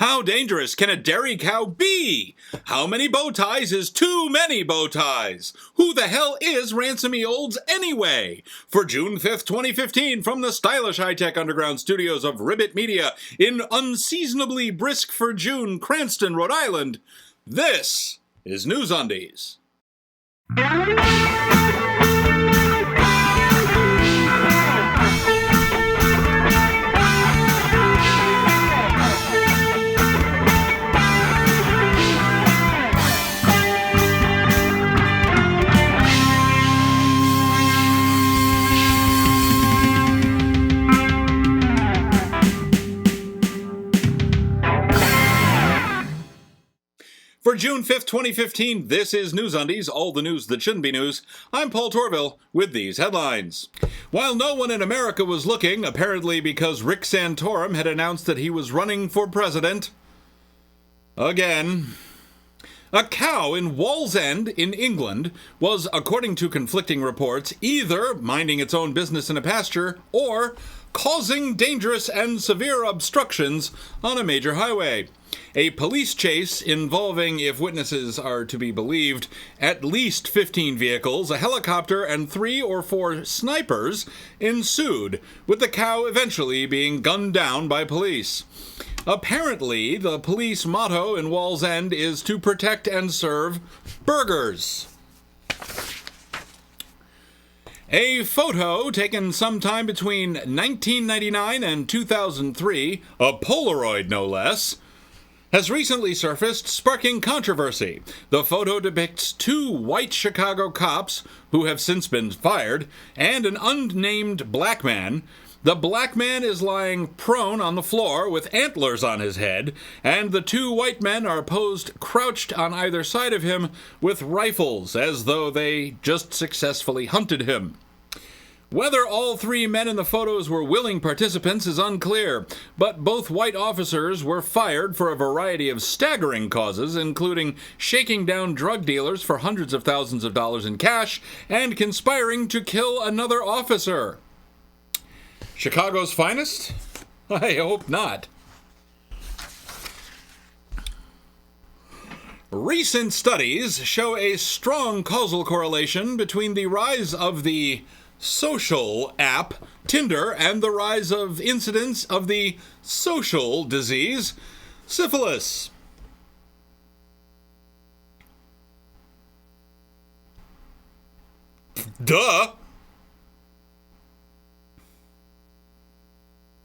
How dangerous can a dairy cow be? How many bow ties is too many bow ties? Who the hell is Ransomy Olds anyway? For June 5th, 2015, from the stylish high-tech underground studios of Ribbit Media in unseasonably brisk for June, Cranston, Rhode Island, this is NewsUndies. For June 5th, 2015, this is NewsUndies, all the news that shouldn't be news. I'm Paul Torville with these headlines. While no one in America was looking, apparently because Rick Santorum had announced that he was running for president, again, a cow in Wallsend in England was, according to conflicting reports, either minding its own business in a pasture or causing dangerous and severe obstructions on a major highway. A police chase involving, if witnesses are to be believed, at least 15 vehicles, a helicopter, and 3 or 4 snipers ensued, with the cow eventually being gunned down by police. Apparently, the police motto in Wallsend is to protect and serve burgers. A photo taken sometime between 1999 and 2003, a Polaroid no less, has recently surfaced, sparking controversy. The photo depicts 2 white Chicago cops, who have since been fired, and an unnamed black man. The black man is lying prone on the floor with antlers on his head, and the 2 white men are posed crouched on either side of him with rifles, as though they just successfully hunted him. Whether all 3 men in the photos were willing participants is unclear, but both white officers were fired for a variety of staggering causes, including shaking down drug dealers for hundreds of thousands of dollars in cash and conspiring to kill another officer. Chicago's finest? I hope not. Recent studies show a strong causal correlation between the rise of the social app Tinder and the rise of incidence of the social disease syphilis. Duh!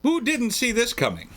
Who didn't see this coming?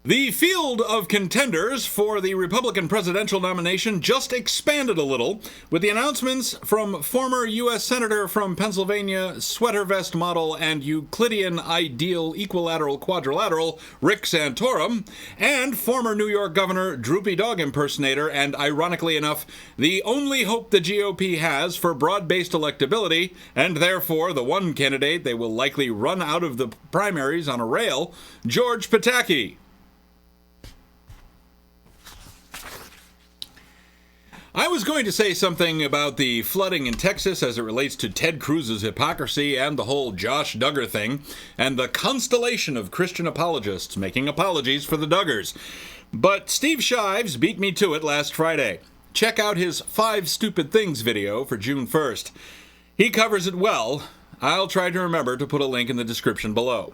The field of contenders for the Republican presidential nomination just expanded a little, with the announcements from former U.S. Senator from Pennsylvania, sweater vest model and Euclidean ideal equilateral quadrilateral Rick Santorum, and former New York Governor, droopy dog impersonator, and ironically enough, the only hope the GOP has for broad-based electability, and therefore the one candidate they will likely run out of the primaries on a rail, George Pataki. I was going to say something about the flooding in Texas as it relates to Ted Cruz's hypocrisy and the whole Josh Duggar thing, and the constellation of Christian apologists making apologies for the Duggars. But Steve Shives beat me to it last Friday. Check out his 5 Stupid Things video for June 1st. He covers it well. I'll try to remember to put a link in the description below.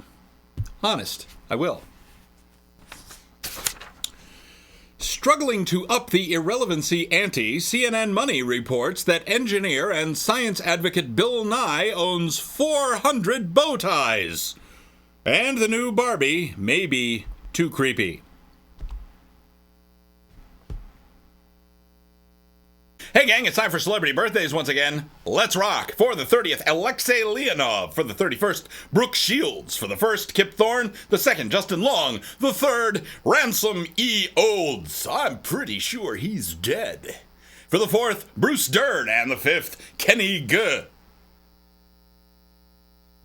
Honest, I will. Struggling to up the irrelevancy ante, CNN Money reports that engineer and science advocate Bill Nye owns 400 bow ties. And the new Barbie may be too creepy. Hey gang, it's time for celebrity birthdays once again. Let's rock. For the 30th, Alexei Leonov. For the 31st, Brooke Shields. For the 1st, Kip Thorne. The 2nd, Justin Long. The 3rd, Ransom E. Olds. I'm pretty sure he's dead. For the 4th, Bruce Dern. And the 5th, Kenny G.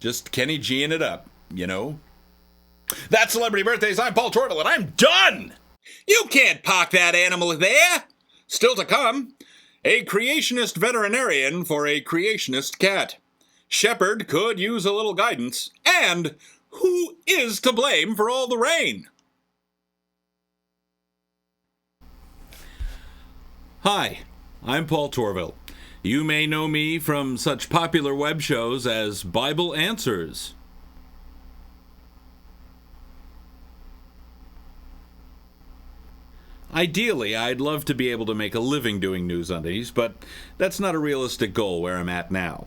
Just Kenny G'ing it up, you know? That's Celebrity Birthdays. I'm Paul Torville, and I'm done! You can't park that animal there! Still to come, a creationist veterinarian for a creationist cat. Shepherd could use a little guidance. And who is to blame for all the rain? Hi, I'm Paul Torville. You may know me from such popular web shows as Bible Answers. Ideally, I'd love to be able to make a living doing NewsUndies, but that's not a realistic goal where I'm at now.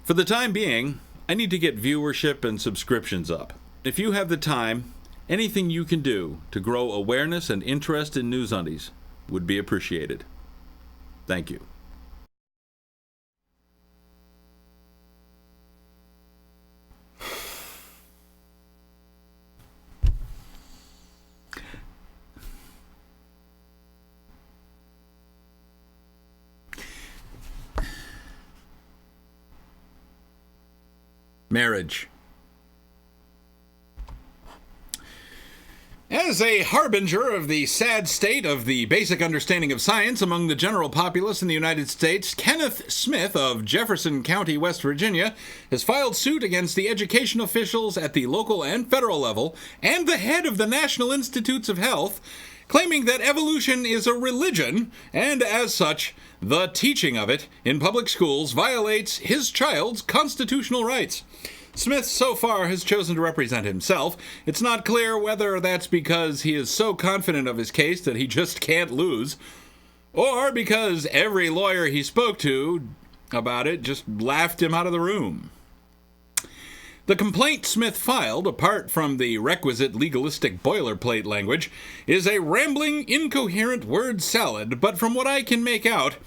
For the time being, I need to get viewership and subscriptions up. If you have the time, anything you can do to grow awareness and interest in NewsUndies would be appreciated. Thank you. Marriage. As a harbinger of the sad state of the basic understanding of science among the general populace in the United States, Kenneth Smith of Jefferson County, West Virginia, has filed suit against the education officials at the local and federal level and the head of the National Institutes of Health, claiming that evolution is a religion, and as such, the teaching of it in public schools violates his child's constitutional rights. Smith so far has chosen to represent himself. It's not clear whether that's because he is so confident of his case that he just can't lose, or because every lawyer he spoke to about it just laughed him out of the room. The complaint Smith filed, apart from the requisite legalistic boilerplate language, is a rambling, incoherent word salad, but from what I can make out,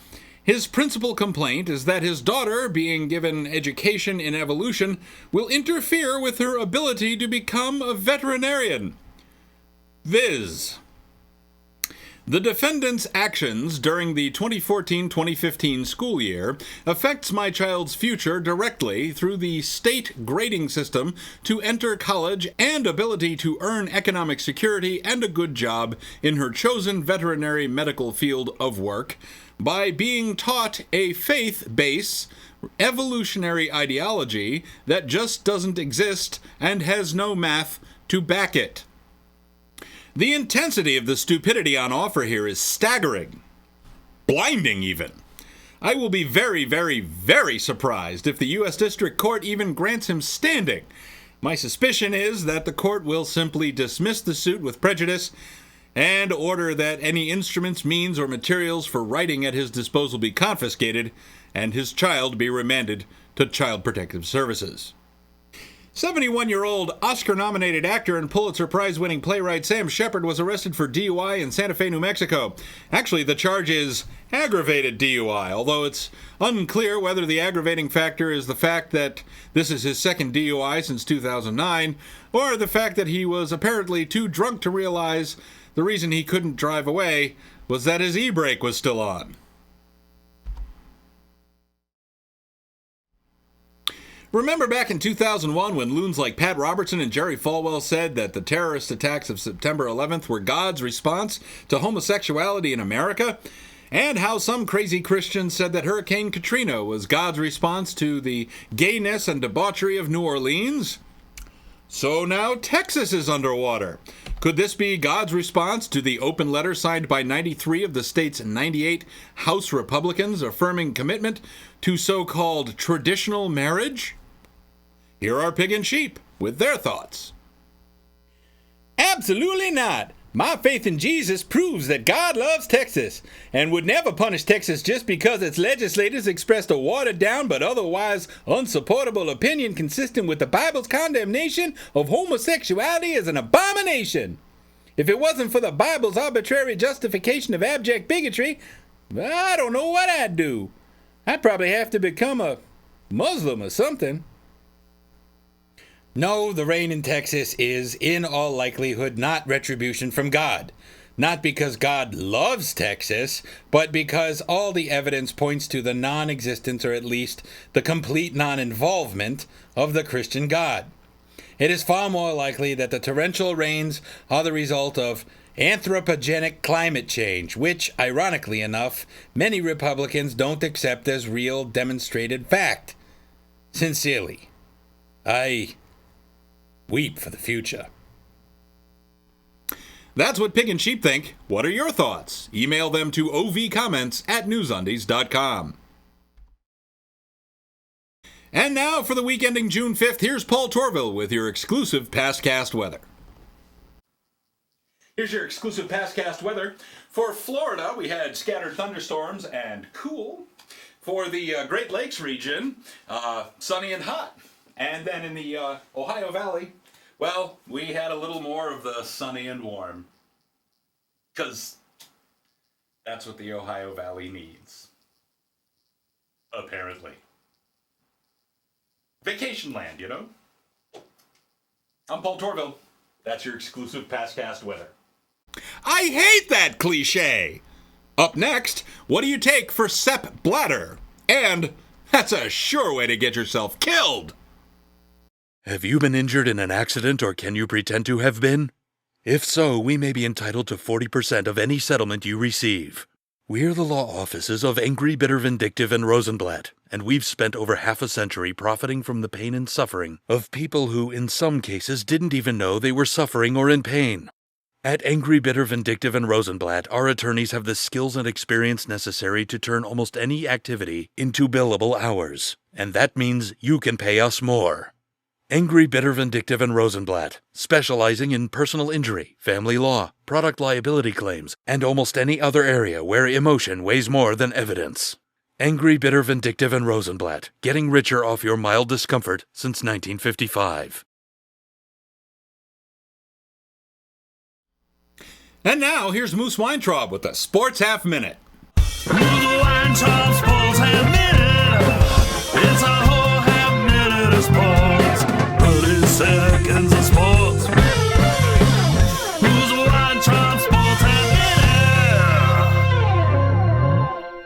his principal complaint is that his daughter, being given education in evolution, will interfere with her ability to become a veterinarian. Viz. The defendant's actions during the 2014-2015 school year affects my child's future directly through the state grading system to enter college and ability to earn economic security and a good job in her chosen veterinary medical field of work by being taught a faith-based evolutionary ideology that just doesn't exist and has no math to back it. The intensity of the stupidity on offer here is staggering. Blinding, even. I will be very, very, very surprised if the U.S. District Court even grants him standing. My suspicion is that the court will simply dismiss the suit with prejudice and order that any instruments, means, or materials for writing at his disposal be confiscated and his child be remanded to Child Protective Services. 71-year-old Oscar-nominated actor and Pulitzer Prize-winning playwright Sam Shepard was arrested for DUI in Santa Fe, New Mexico. Actually, the charge is aggravated DUI, although it's unclear whether the aggravating factor is the fact that this is his second DUI since 2009, or the fact that he was apparently too drunk to realize the reason he couldn't drive away was that his e-brake was still on. Remember back in 2001 when loons like Pat Robertson and Jerry Falwell said that the terrorist attacks of September 11th were God's response to homosexuality in America? And how some crazy Christians said that Hurricane Katrina was God's response to the gayness and debauchery of New Orleans? So now Texas is underwater. Could this be God's response to the open letter signed by 93 of the state's 98 House Republicans affirming commitment to so-called traditional marriage? Here are Pig and Sheep with their thoughts. Absolutely not. My faith in Jesus proves that God loves Texas and would never punish Texas just because its legislators expressed a watered-down but otherwise unsupportable opinion consistent with the Bible's condemnation of homosexuality as an abomination. If it wasn't for the Bible's arbitrary justification of abject bigotry, I don't know what I'd do. I'd probably have to become a Muslim or something. No, the rain in Texas is, in all likelihood, not retribution from God. Not because God loves Texas, but because all the evidence points to the non-existence, or at least the complete non-involvement, of the Christian God. It is far more likely that the torrential rains are the result of anthropogenic climate change, which, ironically enough, many Republicans don't accept as real demonstrated fact. Sincerely, weep for the future. That's what Pig and Sheep think. What are your thoughts? Email them to ovcomments@newsundies.com. And now for the week ending June 5th, here's Paul Torville with your exclusive Pastcast weather. Here's your exclusive Pastcast weather. For Florida, we had scattered thunderstorms and cool. For the Great Lakes region, sunny and hot. And then in the Ohio Valley, well, we had a little more of the sunny and warm. Because that's what the Ohio Valley needs. Apparently. Vacation land, you know? I'm Paul Torville. That's your exclusive Pastcast weather. I hate that cliche! Up next, what do you take for Sepp Blatter? And that's a sure way to get yourself killed! Have you been injured in an accident, or can you pretend to have been? If so, we may be entitled to 40% of any settlement you receive. We're the law offices of Angry, Bitter, Vindictive, and Rosenblatt, and we've spent over half a century profiting from the pain and suffering of people who, in some cases, didn't even know they were suffering or in pain. At Angry, Bitter, Vindictive, and Rosenblatt, our attorneys have the skills and experience necessary to turn almost any activity into billable hours, and that means you can pay us more. Angry, Bitter, Vindictive, and Rosenblatt, specializing in personal injury, family law, product liability claims, and almost any other area where emotion weighs more than evidence. Angry, Bitter, Vindictive, and Rosenblatt, getting richer off your mild discomfort since 1955. And now, here's Moose Weintraub with the Sports Half Minute. Moose Weintraub Sports Half Minute. It's a whole half minute of sports. 30 seconds of sports. Moose Weintraub Sports Half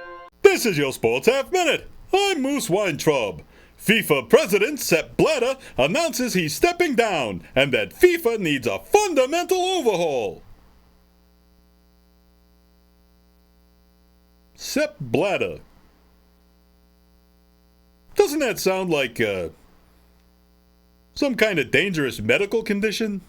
Minute. This is your Sports Half Minute. I'm Moose Weintraub. FIFA President Sepp Blatter announces he's stepping down and that FIFA needs a fundamental overhaul. Sepp Blatter. Doesn't that sound like, some kind of dangerous medical condition?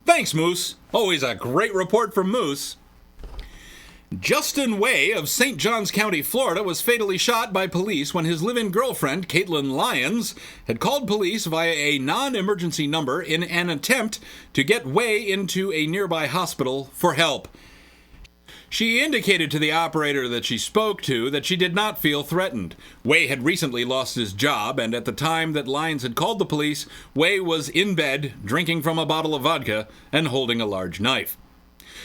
Thanks, Moose. Always a great report from Moose. Justin Way of St. Johns County, Florida, was fatally shot by police when his live-in girlfriend, Caitlin Lyons, had called police via a non-emergency number in an attempt to get Way into a nearby hospital for help. She indicated to the operator that she spoke to that she did not feel threatened. Way had recently lost his job, and at the time that Lyons had called the police, Way was in bed, drinking from a bottle of vodka and holding a large knife.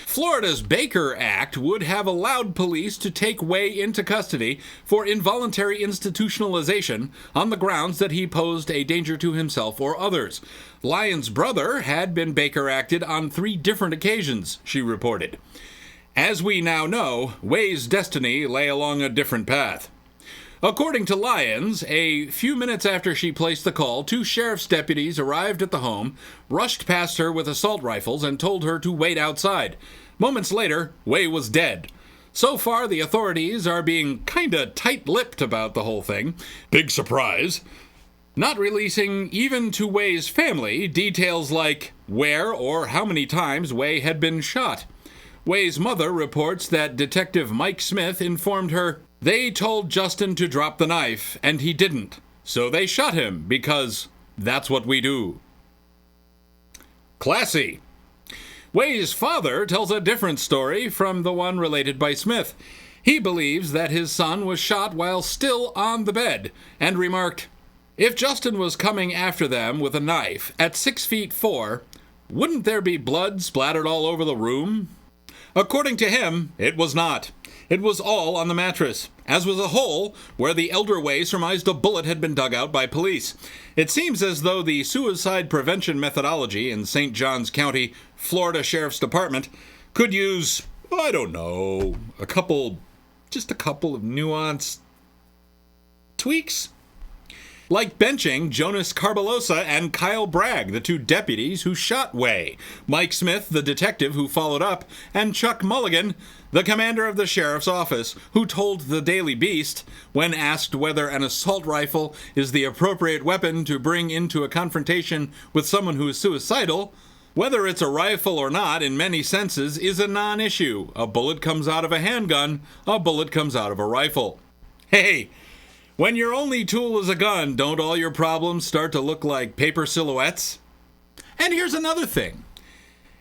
Florida's Baker Act would have allowed police to take Way into custody for involuntary institutionalization on the grounds that he posed a danger to himself or others. Lyons' brother had been Baker Acted on 3 different occasions, she reported. As we now know, Way's destiny lay along a different path. According to Lyons, a few minutes after she placed the call, 2 sheriff's deputies arrived at the home, rushed past her with assault rifles, and told her to wait outside. Moments later, Way was dead. So far, the authorities are being kinda tight-lipped about the whole thing. Big surprise. Not releasing, even to Way's family, details like where or how many times Way had been shot. Way's mother reports that Detective Mike Smith informed her, "They told Justin to drop the knife, and he didn't. So they shot him, because that's what we do." Classy. Way's father tells a different story from the one related by Smith. He believes that his son was shot while still on the bed, and remarked, "If Justin was coming after them with a knife at 6'4", wouldn't there be blood splattered all over the room?" According to him, it was not. It was all on the mattress, as was a hole where the elder Way surmised a bullet had been dug out by police. It seems as though the suicide prevention methodology in St. Johns County, Florida Sheriff's Department could use, I don't know, just a couple of nuanced tweaks. like benching Jonas Carballosa and Kyle Bragg, the two deputies who shot Way, Mike Smith, the detective who followed up, and Chuck Mulligan, the commander of the sheriff's office, who told the Daily Beast, when asked whether an assault rifle is the appropriate weapon to bring into a confrontation with someone who is suicidal, whether it's a rifle or not, in many senses, is a non-issue. A bullet comes out of a handgun, a bullet comes out of a rifle. Hey, when your only tool is a gun, don't all your problems start to look like paper silhouettes? And here's another thing.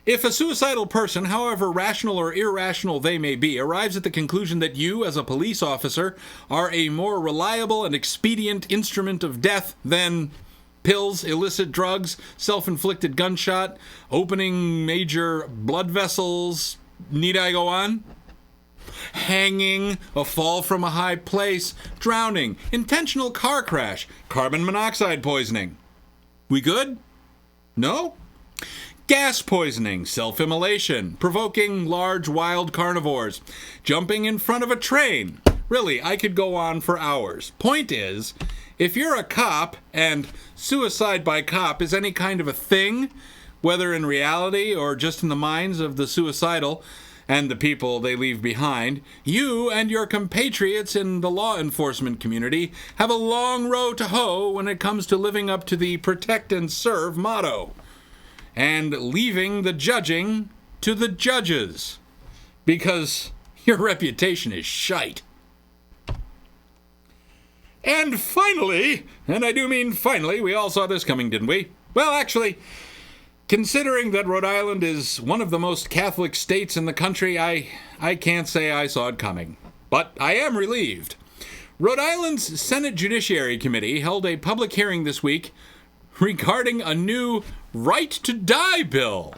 If a suicidal person, however rational or irrational they may be, arrives at the conclusion that you, as a police officer, are a more reliable and expedient instrument of death than pills, illicit drugs, self-inflicted gunshot, opening major blood vessels, need I go on? Hanging, a fall from a high place, drowning, intentional car crash, carbon monoxide poisoning. We good? No? Gas poisoning, self-immolation, provoking large wild carnivores, jumping in front of a train. Really, I could go on for hours. Point is, if you're a cop and suicide by cop is any kind of a thing, whether in reality or just in the minds of the suicidal and the people they leave behind, you and your compatriots in the law enforcement community have a long row to hoe when it comes to living up to the protect and serve motto, and leaving the judging to the judges, because your reputation is shite. And finally, and I do mean finally, we all saw this coming, didn't we? Well, actually, considering that Rhode Island is one of the most Catholic states in the country, I can't say I saw it coming. But I am relieved. Rhode Island's Senate Judiciary Committee held a public hearing this week regarding a new right to die bill.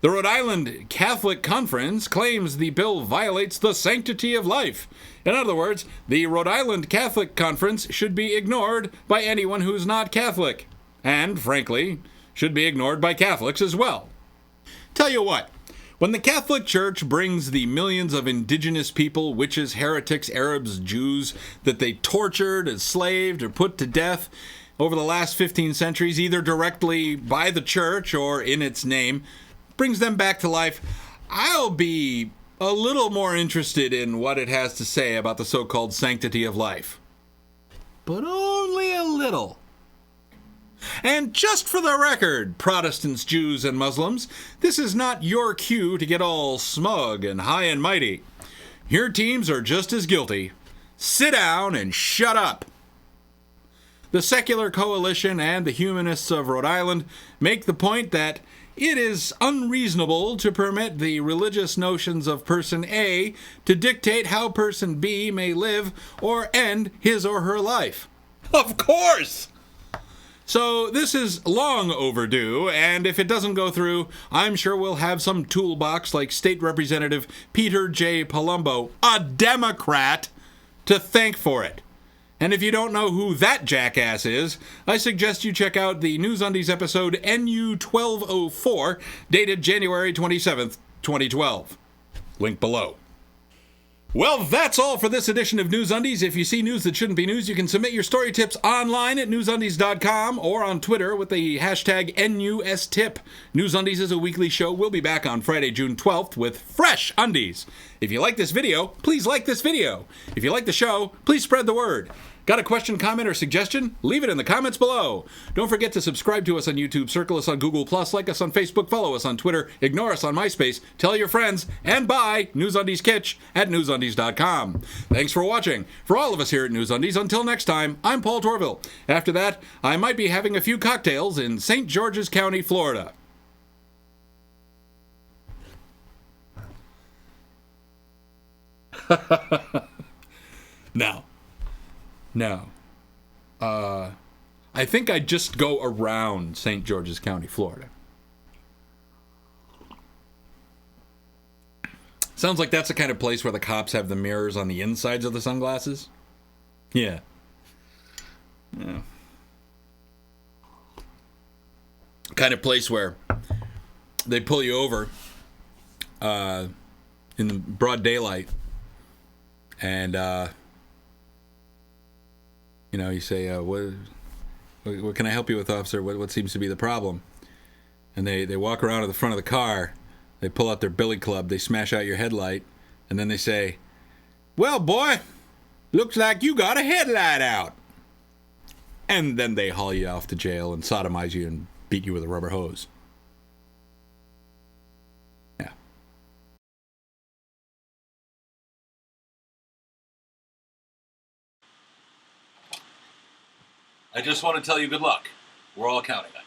The Rhode Island Catholic Conference claims the bill violates the sanctity of life. In other words, the Rhode Island Catholic Conference should be ignored by anyone who's not Catholic. And, frankly, should be ignored by Catholics as well. Tell you what, when the Catholic Church brings the millions of indigenous people, witches, heretics, Arabs, Jews, that they tortured, enslaved, or put to death over the last 15 centuries, either directly by the church or in its name, brings them back to life, I'll be a little more interested in what it has to say about the so-called sanctity of life. But only a little. And just for the record, Protestants, Jews, and Muslims, this is not your cue to get all smug and high and mighty. Your teams are just as guilty. Sit down and shut up. The Secular Coalition and the Humanists of Rhode Island make the point that it is unreasonable to permit the religious notions of person A to dictate how person B may live or end his or her life. Of course! So this is long overdue, and if it doesn't go through, I'm sure we'll have some toolbox like State Representative Peter J. Palumbo, a Democrat, to thank for it. And if you don't know who that jackass is, I suggest you check out the NewsUndies episode NU1204, dated January 27th, 2012. Link below. Well, that's all for this edition of NewsUndies. If you see news that shouldn't be news, you can submit your story tips online at newsundies.com or on Twitter with the hashtag NUSTip. NewsUndies is a weekly show. We'll be back on Friday, June 12th with fresh undies. If you like this video, please like this video. If you like the show, please spread the word. Got a question, comment, or suggestion? Leave it in the comments below. Don't forget to subscribe to us on YouTube, circle us on Google+, like us on Facebook, follow us on Twitter, ignore us on MySpace, tell your friends, and buy NewsUndies Kitsch at newsundies.com. Thanks for watching. For all of us here at NewsUndies, until next time, I'm Paul Torville. After that, I might be having a few cocktails in St. George's County, Florida. No. I think I'd just go around St. George's County, Florida. Sounds like that's the kind of place where the cops have the mirrors on the insides of the sunglasses. Yeah. Kind of place where they pull you over in the broad daylight and you say, what what can I help you with, officer? What seems to be the problem? And they walk around to the front of the car. They pull out their billy club. They smash out your headlight. And then they say, "Well, boy, looks like you got a headlight out." And then they haul you off to jail and sodomize you and beat you with a rubber hose. Yeah. I just want to tell you good luck. We're all counting on you.